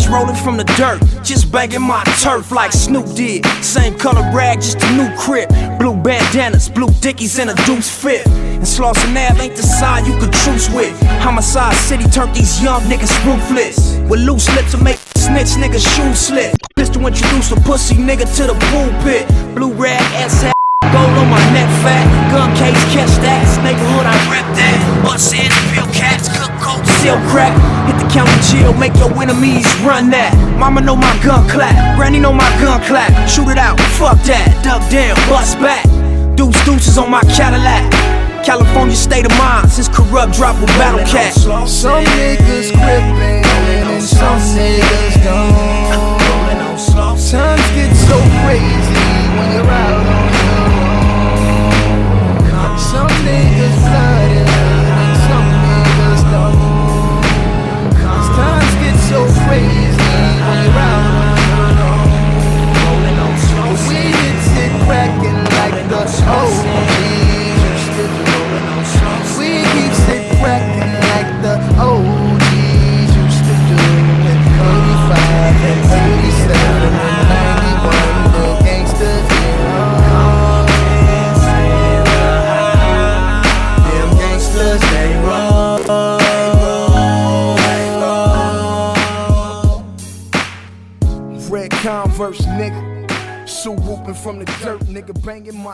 niggas rolling from the dirt, just banging my turf like Snoop did. Same color rag, just a new crib. Blue bandanas, blue dickies, and a deuce fifth. And Slauson Ave ain't the side you could truce with. Homicide City turned these young niggas ruthless. With loose lips to make snitch niggas shoes slip. Pistol introduce a pussy nigga to the pulpit. Blue rag, ass gold on my neck fat. Gun case, catch that. This neighborhood, I rep that. Bust in, peel cats, cook coke, seal crack. Hit the county jail, make your enemies run that. Mama know my gun clap, granny know my gun clap. Shoot it out, fuck that. Duck down, bust back. Deuces on my Cadillac. California state of mind, since corrupt drop with battle cat. Some niggas crippin' and some niggas don't. Times get so crazy when you're out on your own. Some niggas flooded and some niggas don't. Times get so crazy when you're out on your own. We hits it crackin' like the OGs. We keeps it crackin' like the OGs used to do. In 85 and 87 and 91, the gangsters did wrong. Them gangsters, they wrong. Red Converse, nigga. So whooping from the dirt, nigga, banging my